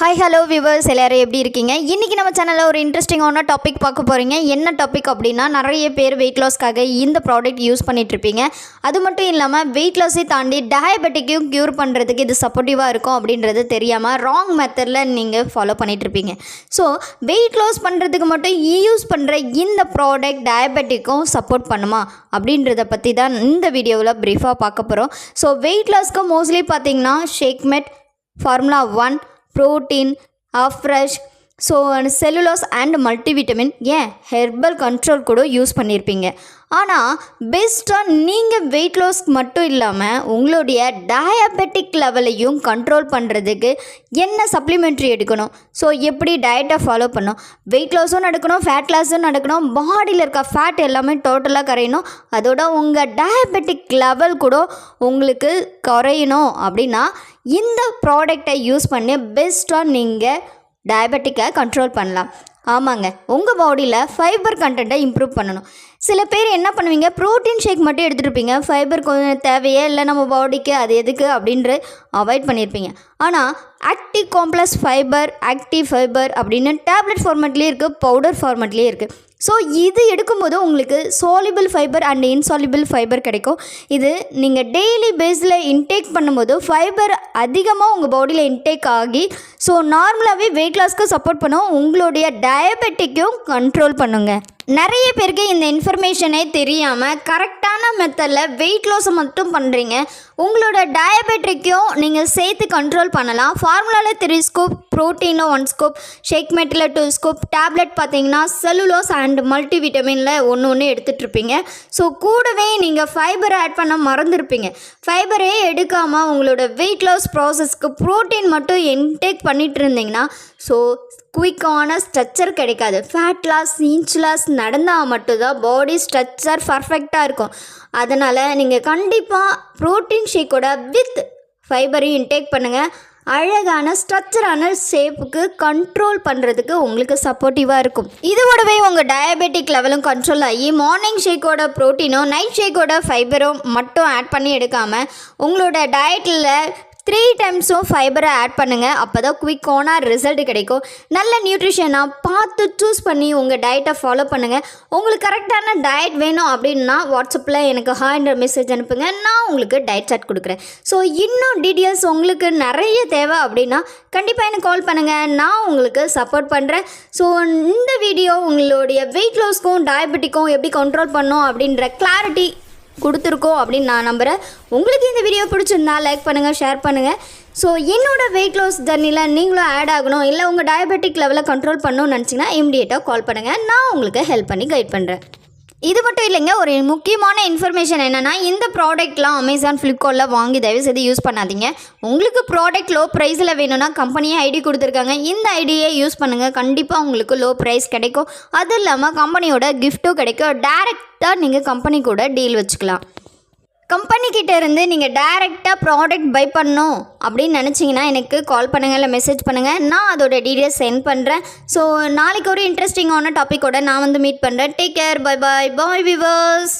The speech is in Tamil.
ஹாய் ஹலோ வியூவர்ஸ் எல்லாரும் எப்படி இருக்கீங்க? இன்றைக்கி நம்ம சேனலில் ஒரு இன்ட்ரெஸ்டிங்கான டாபிக் பார்க்க போகிறீங்க. என்ன டாபிக் அப்படின்னா, நிறைய பேர் வெயிட் லாஸ்க்காக இந்த ப்ராடக்ட் யூஸ் பண்ணிகிட்ருப்பீங்க. அது மட்டும் இல்லாமல் வெயிட் லாஸை தாண்டி டயபெட்டிக்கையும் க்யூர் பண்ணுறதுக்கு இது சப்போர்ட்டிவாக இருக்கும் அப்படின்றது தெரியாமல் ராங் மெத்தடில் நீங்கள் ஃபாலோ பண்ணிகிட்ருப்பீங்க. ஸோ வெயிட் லாஸ் பண்ணுறதுக்கு மட்டும் யூஸ் பண்ணுற இந்த ப்ராடக்ட் டயபெட்டிக்கும் சப்போர்ட் பண்ணுமா அப்படின்றத பற்றி தான் இந்த வீடியோவில் ப்ரீஃபாக பார்க்க போகிறோம். ஸோ வெயிட் லாஸ்க்கு மோஸ்ட்லி பார்த்திங்கன்னா Shakemate, formula 1, protein, fresh, so cellulose and multivitamin, ஏன் ஹெர்பல் கண்ட்ரோல் கூட யூஸ் பண்ணியிருப்பீங்க. ஆனால் பெஸ்ட்டாக நீங்கள் வெயிட் லாஸ்க்கு மட்டும் இல்லாமல் உங்களுடைய டயபெட்டிக் லெவலையும் கண்ட்ரோல் பண்ணுறதுக்கு என்ன சப்ளிமெண்ட்ரி எடுக்கணும், ஸோ எப்படி டயட்டை ஃபாலோ பண்ணணும், வெயிட் லாஸும் நடக்கணும், ஃபேட் லாஸும் நடக்கணும், பாடியில் இருக்க ஃபேட் எல்லாமே டோட்டலாக கரையணும், அதோட உங்கள் டயபெட்டிக் லெவல் கூட உங்களுக்கு குறையணும் அப்படின்னா இந்த ப்ராடக்டை யூஸ் பண்ணி பெஸ்ட்டாக நீங்கள் டயபெட்டிக்கை கண்ட்ரோல் பண்ணலாம். ஆமாங்க, உங்கள் பாடியில் ஃபைபர் கண்டென்ட்டை இம்ப்ரூவ் பண்ணணும். சில பேர் என்ன பண்ணுவீங்க, ப்ரோட்டீன் ஷேக் மட்டும் எடுத்துகிட்ருப்பீங்க, ஃபைபர் கொஞ்சம் தேவையே இல்லை நம்ம பாடிக்கு, அது எதுக்கு அப்படின்ற அவாய்ட் பண்ணியிருப்பீங்க. ஆனால் active complex fibre, active fibre அப்படின்னு டேப்லெட் ஃபார்மேட்லேயே இருக்குது, பவுடர் ஃபார்மேட்லேயே இருக்குது. ஸோ இது எடுக்கும்போது உங்களுக்கு சால்யுபிள் ஃபைபர் அண்ட் இன்சால்யுபிள் ஃபைபர் கிடைக்கும். இது நீங்கள் டெய்லி பேஸில் இன்டேக் பண்ணும்போது ஃபைபர் அதிகமாக உங்கள் பாடியில் இன்டேக் ஆகி ஸோ நார்மலாகவே வெயிட் லாஸ்க்கு சப்போர்ட் பண்ணும், உங்களுடைய டயபெட்டிக்கும் கண்ட்ரோல் பண்ணுங்க. நிறைய பேருக்கு இந்த இன்ஃபர்மேஷனே தெரியாமல் கரெக்டான மெத்தடில் வெயிட் லாஸை மட்டும் பண்ணுறீங்க. உங்களோட டயபெட்டிக்கும் நீங்கள் சேர்த்து கண்ட்ரோல் பண்ணலாம். ஃபார்முலாவில் 3 ஸ்கூப், ப்ரோட்டீனில் 1 ஸ்கூப், ஷேக்மெட்டில் 2 ஸ்கூப், டேப்லெட் பார்த்தீங்கன்னா செல்லுலோஸ் அண்ட் மல்டிவிட்டமினில் ஒன்று எடுத்துகிட்ருப்பீங்க. ஸோ கூடவே நீங்கள் ஃபைபரை ஆட் பண்ண மறந்துருப்பீங்க. ஃபைபரே எடுக்காமல் உங்களோட வெயிட் லாஸ் ப்ராசஸ்க்கு ப்ரோட்டீன் மட்டும் இன்டேக் பண்ணிகிட்டு இருந்தீங்கன்னா ஸோ குயிக்கான ஸ்ட்ரக்சர் கிடைக்காது. ஃபேட் லாஸ், இன்ச் லாஸ் நடந்தால் மட்டும்தான் பாடி ஸ்ட்ரக்சர் பர்ஃபெக்டாக இருக்கும். அதனால் நீங்கள் கண்டிப்பாக ப்ரோட்டீன் ஷேக்கோட வித் ஃபைபரையும் இன்டேக் பண்ணுங்கள். அழகான ஸ்ட்ரக்சரான ஷேப்புக்கு கண்ட்ரோல் பண்ணுறதுக்கு உங்களுக்கு சப்போர்ட்டிவாக இருக்கும். இதோடவே உங்கள் டயபெட்டிக் லெவலும் கண்ட்ரோல் ஆகி மார்னிங் ஷேக்கோட ப்ரோட்டீனோ நைட் ஷேக்கோட ஃபைபரோ மட்டும் ஆட் பண்ணி எடுக்காமல் உங்களோட டயட்டில் 3 டைம்ஸும் ஃபைபரை ஆட் பண்ணுங்கள். அப்போ தான் குயிக்கான ரிசல்ட் கிடைக்கும். நல்ல நியூட்ரிஷனாக பார்த்து சூஸ் பண்ணி உங்கள் டயட்டை ஃபாலோ பண்ணுங்கள். உங்களுக்கு கரெக்டான டயட் வேணும் அப்படின்னா வாட்ஸ்அப்பில் எனக்கு ஹாய்ன்ற மெசேஜ் அனுப்புங்க, நான் உங்களுக்கு டயட் சார்ட் கொடுக்குறேன். ஸோ இன்னும் டீட்டெயில்ஸ் உங்களுக்கு நிறைய தேவை அப்படின்னா கண்டிப்பாக எனக்கு கால் பண்ணுங்கள், நான் உங்களுக்கு சப்போர்ட் பண்ணுறேன். ஸோ இந்த வீடியோ உங்களுடைய வெயிட் லாஸ்க்கும் டயபெட்டிக்கும் எப்படி கண்ட்ரோல் பண்ணணும் அப்படின்ற கிளாரிட்டி கொடுத்துருக்கோம் அப்படின்னு நான் நம்புகிறேன். உங்களுக்கு இந்த வீடியோ பிடிச்சிருந்தா லைக் பண்ணுங்கள், ஷேர் பண்ணுங்கள். ஸோ என்னோடய வெயிட் லாஸ் ஜர்னியில் நீங்களும் ஆட் ஆகணும், இல்லை உங்கள் டயபெட்டிக் லெவலை கண்ட்ரோல் பண்ணணும்னு நினச்சிங்கன்னா இம்மிடியேட்டாக கால் பண்ணுங்கள், நான் உங்களுக்கு ஹெல்ப் பண்ணி கைட் பண்ணுறேன். இது மட்டும் இல்லைங்க, ஒரு முக்கியமான இன்ஃபர்மேஷன் என்னென்னா, இந்த ப்ராடக்ட்லாம் அமேசான், ஃப்ளிப்கார்ட்டில் வாங்கி தயவுசெய்து யூஸ் பண்ணாதீங்க. உங்களுக்கு ப்ராடக்ட் லோ ப்ரைஸில் வேணும்னா கம்பெனியே ஐடி கொடுத்துருக்காங்க, இந்த ஐடியை யூஸ் பண்ணுங்கள். கண்டிப்பாக உங்களுக்கு லோ ப்ரைஸ் கிடைக்கும். அது இல்லாமல் கம்பெனியோட கிஃப்ட்டும் கிடைக்கும். டேரெக்டாக நீங்கள் கம்பெனி கூட டீல் வச்சுக்கலாம். கம்பெனிக்கிட்ட இருந்து நீங்கள் டைரெக்டாக ப்ராடக்ட் பை பண்ணணும் அப்படின்னு நினச்சிங்கன்னா எனக்கு கால் பண்ணுங்கள், இல்லை மெசேஜ் பண்ணுங்கள், நான் அதோட டீட்டெயில்ஸ் சென்ட் பண்ணுறேன். ஸோ நாளைக்கு ஒரு இன்ட்ரெஸ்டிங்கான டாப்பிக்கோட நான் மீட் பண்ணுறேன். டேக் கேர், பை பாய், பாய் வியூவர்ஸ்.